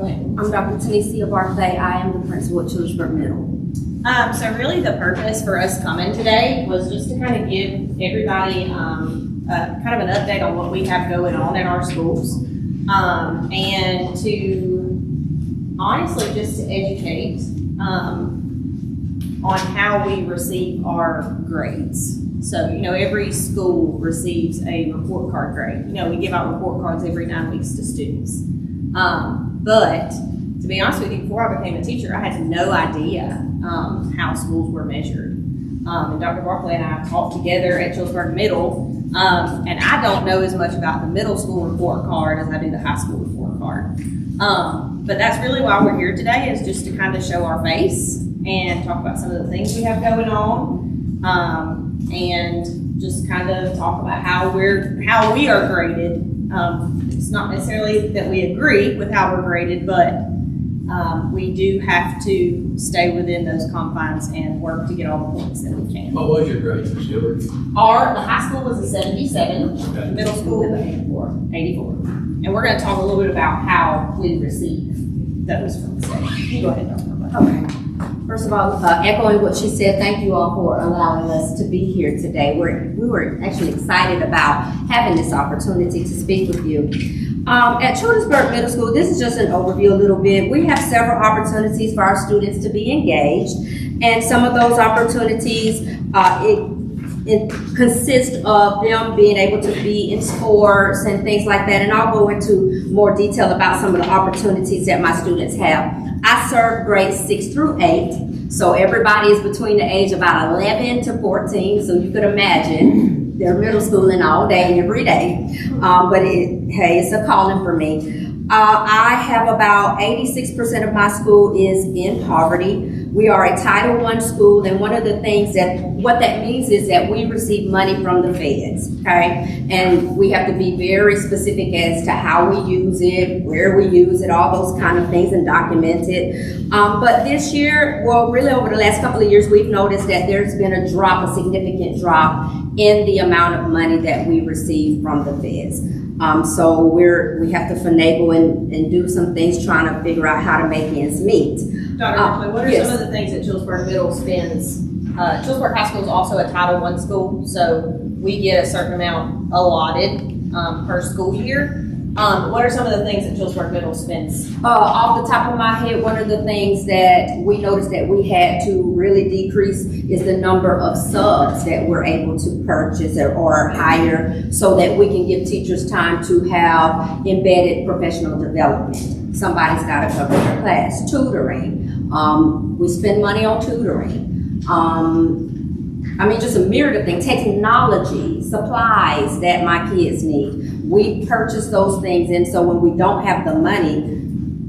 I'm Dr. Tanisha Barclay. I am the principal at Childersburg Middle. So really the purpose for us coming today was just to kind of give everybody kind of an update on what we have going on in our schools, and to honestly just to educate on how we receive our grades. So, every school receives a report card grade. We give out report cards every 9 weeks to students. But to be honest with you, before I became a teacher, I had no idea how schools were measured. And Dr. Barclay and I taught together at Childersburg Middle, and I don't know as much about the middle school report card as I do the high school report card. But that's really why we're here today, is just to kind of show our face and talk about some of the things we have going on, and just kind of talk about how we are graded. It's not necessarily that we agree with how we're graded, but we do have to stay within those confines and work to get all the points that we can. What was your grade, Ms. Hillary? The high school was a 77, Okay. the middle school was 84. And we're going to talk a little bit about how we receive those from the state. You go ahead, Dr. Barclay. Okay. First of all, echoing what she said, thank you all for allowing us to be here today. We were actually excited about having this opportunity to speak with you. At Childersburg Middle School, this is just an overview a little bit. We have several opportunities for our students to be engaged, and some of those opportunities, it consists of them being able to be in sports and things like that, and I'll go into more detail about some of the opportunities that my students have. I serve grades 6 through 8, so everybody is between the age of about 11 to 14, so you could imagine they're middle schooling all day, every day. But it's a calling for me. I have about 86% of my school is in poverty. We are a Title I school, and one of the things what that means is that we receive money from the feds, okay? And we have to be very specific as to how we use it, where we use it, all those kind of things, and document it. But this year, well, really over the last couple of years, we've noticed that there's been a significant drop in the amount of money that we receive from the feds. So we have to finagle and do some things trying to figure out how to make ends meet. Dr. Barclay, what are some of the things that Childersburg Middle spends? Childersburg High School is also a Title I school, so we get a certain amount allotted per school year. What are some of the things that Childersburg Middle spends? Off the top of my head, one of the things that we noticed that we had to really decrease is the number of subs that we're able to purchase or hire, so that we can give teachers time to have embedded professional development. Somebody's got to cover their class. Tutoring. We spend money on tutoring. Just a myriad of things. Technology, supplies that my kids need. We purchase those things, and so when we don't have the money,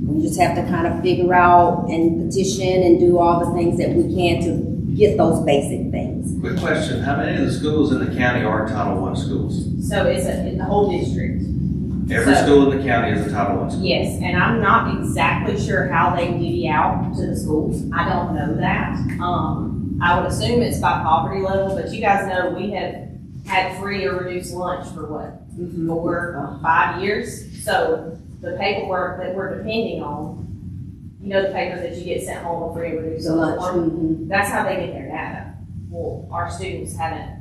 we just have to kind of figure out and petition and do all the things that we can to get those basic things. Quick question, how many of the schools in the county are Title I schools? So it's in the whole district. Every school in the county is a Title I school? Yes, and I'm not exactly sure how they divvy out to the schools. I don't know that. I would assume it's by poverty level, but you guys know we have had free or reduced lunch for what? 4 or 5 years. So the paperwork that we're depending on, the papers that you get sent home with free or reduced lunch, that's how they get their data. Well, our students haven't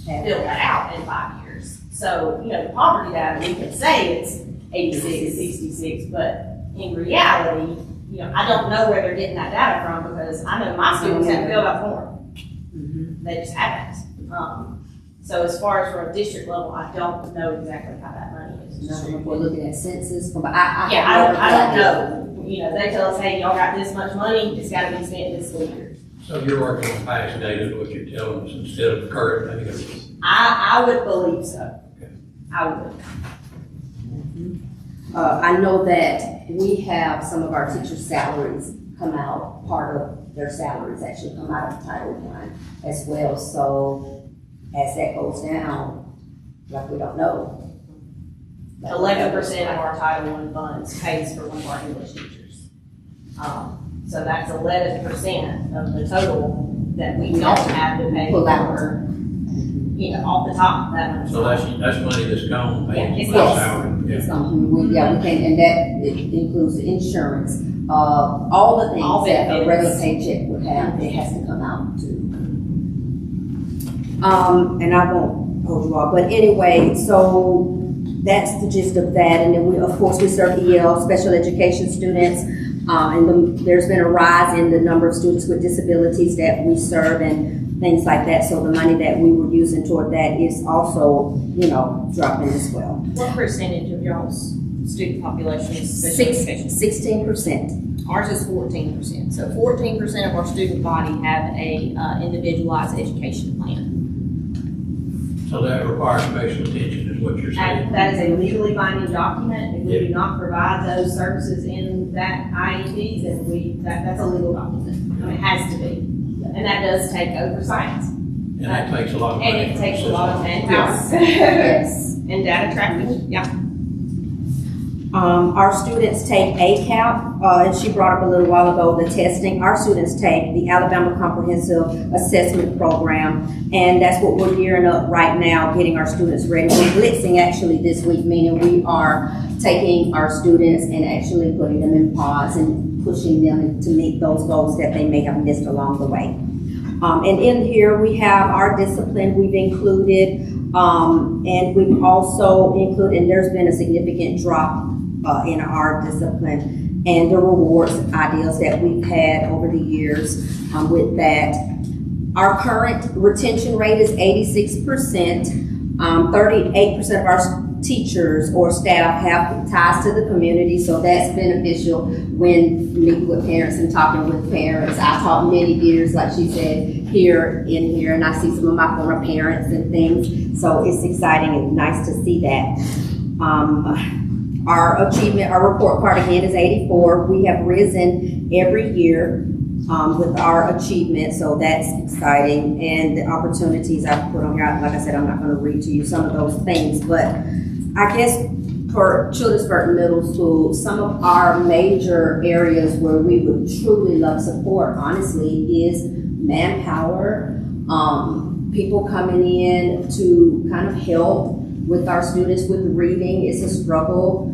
filled that out in 5 years. So, the poverty data, we can say it's 86, 66, but in reality, I don't know where they're getting that data from, because I know my students haven't filled out the form. They just haven't. So as far as from a district level, I don't know exactly how that money is distributed. We're looking at census. I don't know. They tell us, hey, y'all got this much money, it's got to be spent this school year. So you're working on past data, is what you're telling us, instead of current data? I would believe so. Okay. I would. I know that we have some of our teachers' salaries come out, part of their salaries actually come out of Title I as well. So as that goes down, like we don't know. 11% of our Title I funds pays for one of our English teachers. So that's 11% of the total that we don't have to pay for, off the top, that much. So that's money that's gone, Yeah, paying it's my gone. salary. It's on, we can, and that includes the insurance, all the All things that a regular benefits. paycheck would have, it has to come out too. And I won't hold you all, but anyway, so that's the gist of that. And then we, of course, we serve EL, special education students. There's been a rise in the number of students with disabilities that we serve and things like that. So the money that we were using toward that is also, dropping as well. What percentage of y'all's student population is special education? 16%. Ours is 14%. So 14% of our student body have a individualized education plan. So that requires special attention is what you're saying. And that is a legally binding document. If we do not provide those services in that IEP, then that's a legal document. It has to be. And that does take oversight. And that takes a lot of money. And it takes a lot of manpower. Yes. And data tracking, yeah. Our students take ACAP, and she brought up a little while ago the testing. Our students take the Alabama Comprehensive Assessment Program, and that's what we're gearing up right now, getting our students ready. We're blitzing actually this week, meaning we are taking our students and actually putting them in pods and pushing them to meet those goals that they may have missed along the way. And in here we have our discipline we've included, and we've also included, and there's been a significant drop in our discipline and the rewards ideals that we've had over the years with that. Our current retention rate is 86%. 38% of our teachers or staff have ties to the community, so that's beneficial when meeting with parents and talking with parents. I taught many years, like she said, here, and I see some of my former parents and things, so it's exciting and nice to see that. Our achievement, our report card again is 84. We have risen every year with our achievement, so that's exciting. And the opportunities I've put on here, like I said, I'm not going to read to you some of those things, but I guess for Childersburg Middle School, some of our major areas where we would truly love support, honestly, is manpower, people coming in to kind of help with our students with reading. It's a struggle,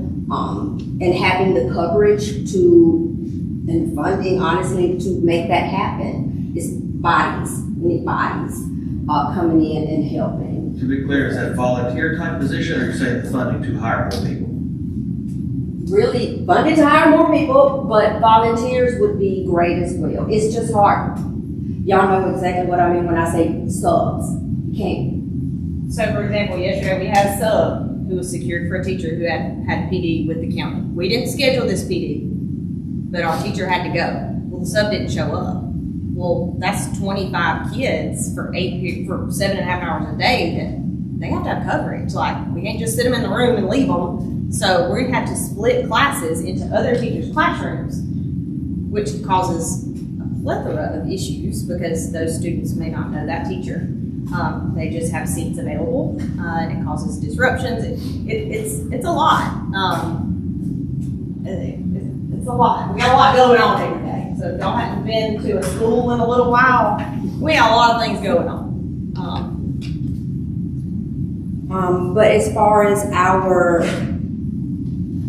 and having the coverage and funding, honestly, to make that happen. It's bodies, we need bodies coming in and helping. To be clear, is that volunteer type position, or are you saying the funding to hire more people? Really funded to hire more people, but volunteers would be great as well. It's just hard. Y'all know exactly what I mean when I say subs. You can't. So for example, yesterday we had a sub who was secured for a teacher who had PD with the county. We didn't schedule this PD, but our teacher had to go. Well, the sub didn't show up. Well, that's 25 kids for 7.5 hours a day that they have to have coverage. Like, we can't just sit them in the room and leave them. So we had to split classes into other teachers' classrooms, which causes a plethora of issues because those students may not know that teacher. They just have seats available, and it causes disruptions. It's a lot. It's a lot. We got a lot going on every day. So if y'all haven't been to a school in a little while, we got a lot of things going on. But as far as our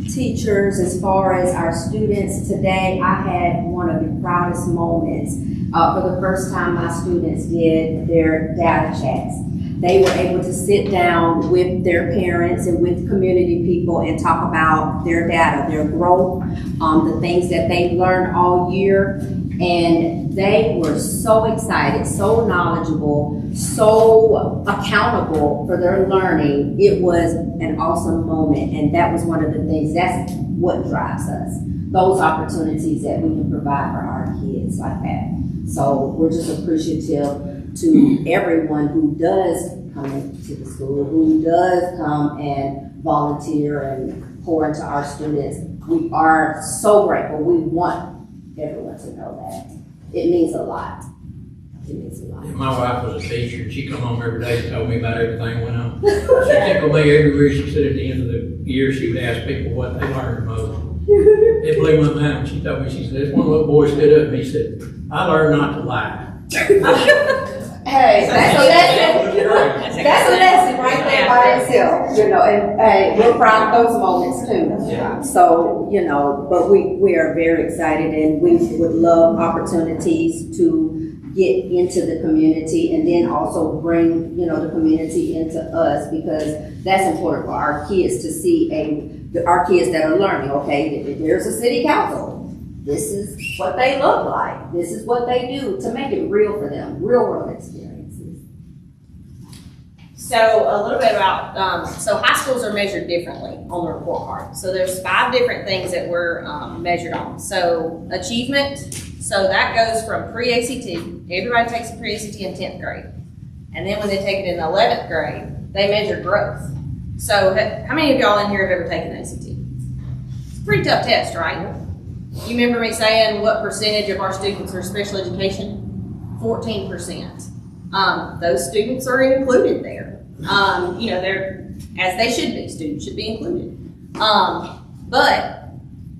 teachers, as far as our students, today I had one of the proudest moments. For the first time, my students did their data chats. They were able to sit down with their parents and with community people and talk about their data, their growth, the things that they've learned all year. And they were so excited, so knowledgeable, so accountable for their learning. It was an awesome moment. And that was one of the things, that's what drives us. Those opportunities that we can provide for our kids like that. So we're just appreciative to everyone who does come into the school, who does come and volunteer and pour into our students. We are so grateful. We want everyone to know that. It means a lot. It means a lot. My wife was a teacher, and she come home every day and told me about everything went on. She tickled me everywhere. She said at the end of the year, she would ask people what they learned most. It blew my mind when she told me, she said, this one little boy stood up and he said, I learned not to lie. And Hey, that's a lesson. That's a lesson right there by itself, you know, and hey, we're proud of those moments too. Yeah. So, you know, but we are very excited and we would love opportunities to get into the community and then also bring, you know, the community into us, because that's important for our kids to see our kids that are learning, okay, if there's a city council, this is what they look like, this is what they do, to make it real for them, real world experiences. So a little bit about, so high schools are measured differently on the report card. So there's 5 different things that we're measured on. So achievement, so that goes from pre-ACT, everybody takes a pre-ACT in 10th grade. And then when they take it in 11th grade, they measure growth. So how many of y'all in here have ever taken ACT? It's a pretty tough test, right? You remember me saying what percentage of our students are special education? 14%. Those students are included there. You know, they're, as they should be, students should be included. But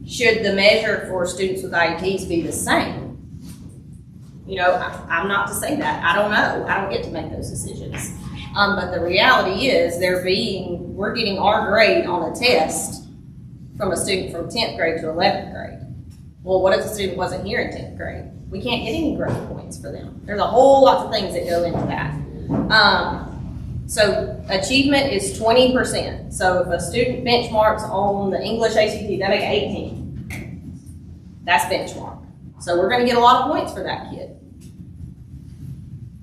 should the measure for students with IEPs be the same? You know, I'm not to say that. I don't know. I don't get to make those decisions. But the reality is we're getting our grade on a test from a student from 10th grade to 11th grade. Well, what if the student wasn't here in 10th grade? We can't get any growth points for them. There's a whole lot of things that go into that. So achievement is 20%. So if a student benchmarks on the English ACT, they make 18. That's benchmark. So we're gonna get a lot of points for that kid.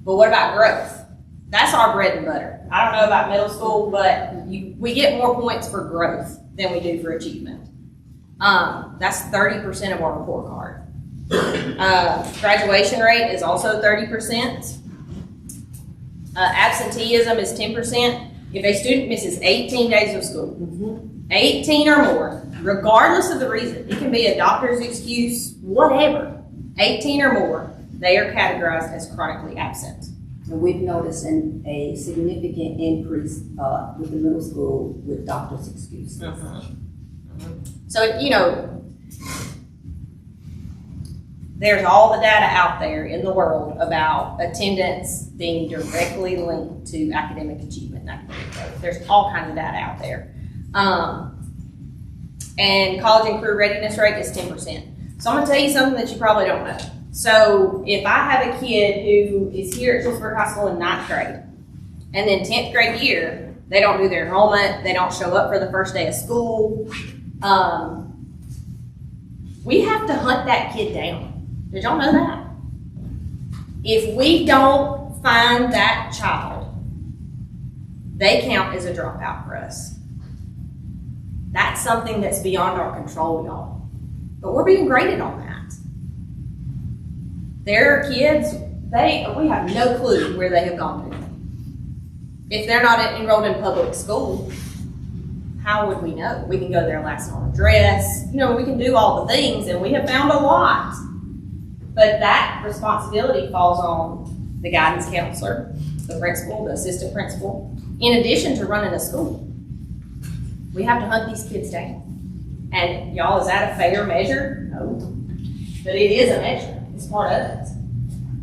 But what about growth? That's our bread and butter. I don't know about middle school, but we get more points for growth than we do for achievement. That's 30% of our report card. Graduation rate is also 30%. Absenteeism is 10%. If a student misses 18 days of school, 18 or more, regardless of the reason, it can be a doctor's excuse, whatever, 18 or more, they are categorized as chronically absent. And we've noticed a significant increase with the middle school with doctor's excuses. So, you know, there's all the data out there in the world about attendance being directly linked to academic achievement and academic growth. There's all kinds of data out there. And college and career readiness rate is 10%. So I'm gonna tell you something that you probably don't know. So if I have a kid who is here at Childersburg High School in 9th grade, and then 10th grade year, they don't do their enrollment, they don't show up for the first day of school, we have to hunt that kid down. Did y'all know that? If we don't find that child, they count as a dropout for us. That's something that's beyond our control, y'all. But we're being graded on that. There are kids, we have no clue where they have gone to. If they're not enrolled in public school, how would we know? We can go their last known address, you know, we can do all the things, and we have found a lot. But that responsibility falls on the guidance counselor, the principal, the assistant principal, in addition to running a school. We have to hunt these kids down. And y'all, is that a fair measure? No. But it is a measure. It's part of it.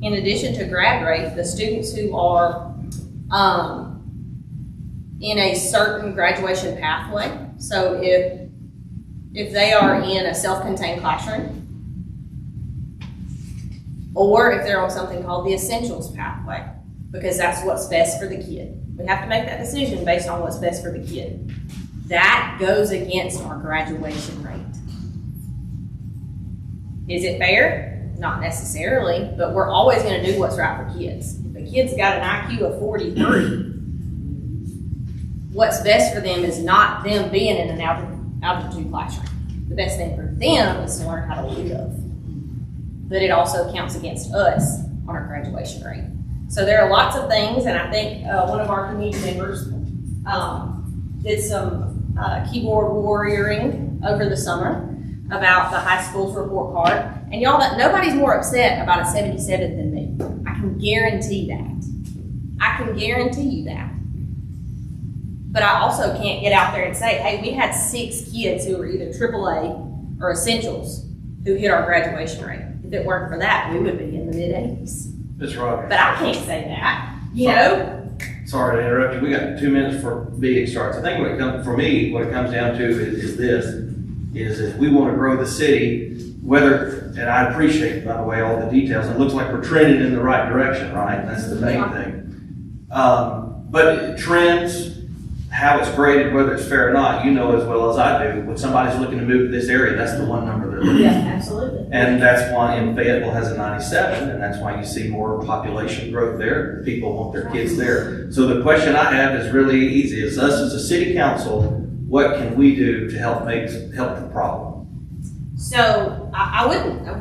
In addition to grad rate, the students who are in a certain graduation pathway, so if they are in a self-contained classroom, or if they're on something called the essentials pathway, because that's what's best for the kid. We have to make that decision based on what's best for the kid. That goes against our graduation rate. Is it fair? Not necessarily, but we're always gonna do what's right for kids. If a kid's got an IQ of 43, what's best for them is not them being in an altitude classroom. The best thing for them is to learn how to live. But it also counts against us on our graduation rate. So there are lots of things, and I think one of our community members did some keyboard warrioring over the summer about the high school's report card. And y'all, nobody's more upset about a 77 than me. I can guarantee that. I can guarantee you that. But I also can't get out there and say, hey, we had 6 kids who were either AAA or essentials who hit our graduation rate. If it weren't for that, we would be in the mid-80s. Ms. Rogers. but I can't say that, you know? Sorry to interrupt you. We got 2 minutes for meeting starts. I think for me, what it comes down to is if we want to grow the city, and I appreciate, by the way, all the details, it looks like we're trending in the right direction, right? That's the main thing. But trends, how it's graded, whether it's fair or not, you know as well as I do, when somebody's looking to move to this area, that's the one number they're looking at. Absolutely. And And that's why in Fayetteville has a 97, and that's why you see more population growth there. People want their kids there. So the question I have is really easy. Is us as a city council, what can we do to help the problem? so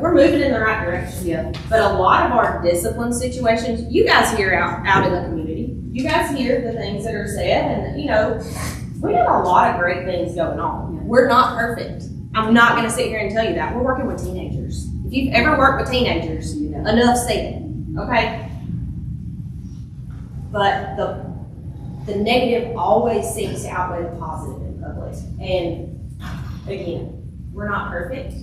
we're moving in the right direction. Yeah. But a lot of our discipline situations, you guys hear out in the community, you guys hear the things that are said, and, you know, we got a lot of great things going on. We're not perfect. I'm not gonna sit here and tell you that. We're working with teenagers. If you've ever worked with teenagers, You know. enough said, okay? But the negative always seems to outweigh the positive in public. And again, we're not perfect,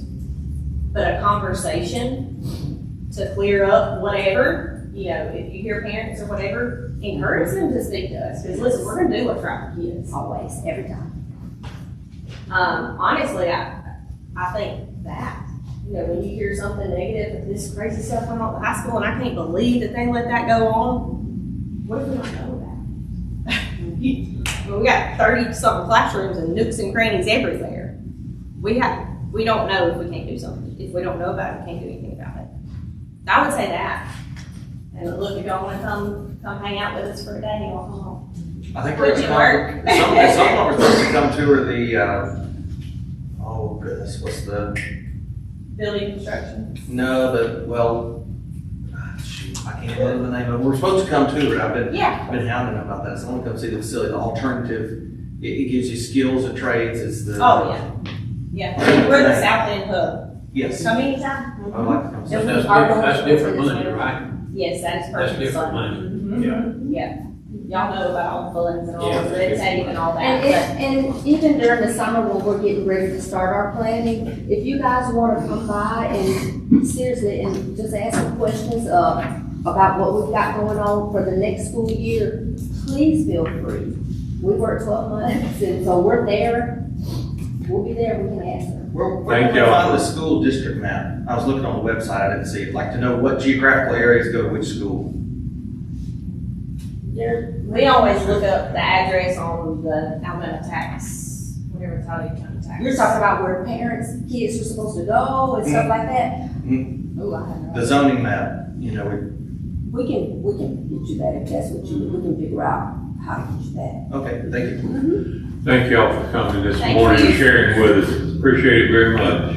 but a conversation to clear up whatever, you know, if you hear parents or whatever, encourage them to speak to us. Because listen, we're gonna do what's right for kids. Always, every time. Honestly, I think that, you know, when you hear something negative, that this crazy stuff went on at the high school, and I can't believe that they let that go on, what do we not know about? Well, we got 30-something classrooms and nooks and crannies everywhere. We don't know if we can't do something. If we don't know about it, we can't do anything about it. I would say that. And look, if y'all wanna come hang out with us for a day, y'all come on. I think Would we're you gonna work? some of them are supposed to come tour the, oh goodness, what's the, Building construction. shoot, I can't remember the name of it. We're supposed to come to it. I've Yeah. been hounding them about that. So I want to come see the facility, the alternative. It gives you skills and trades. It's the. Oh, yeah. Yeah, we're the South End hub. Yes. Come anytime. I'd like to come see And it. we are going That's to different this money, way. right? Yes, that is That's perfect. different money. Mhm. Yeah. Yeah. Y'all know about all the funds and all Yeah, the red tape and all that. And even during the summer when we're getting ready to start our planning, if you guys wanna come by and seriously, and just ask some questions, about what we've got going on for the next school year, please feel free. We work 12 months, and so we're there. We'll be there, we can answer. Where Thank can we y'all. find the school district map? I was looking on the website. I didn't see it. Like to know what geographical areas go to which school. We always look up the address on the Alabama tax, whatever it's called, county tax. You're talking about where parents, kids are supposed to go and stuff like that? Mhm. Oh, I have no The idea. zoning map, you know, We can get you that if that's what you, we can figure out how to get you that. okay, thank you. Thank y'all for coming this Thank morning and you. sharing with us. Appreciate it very much.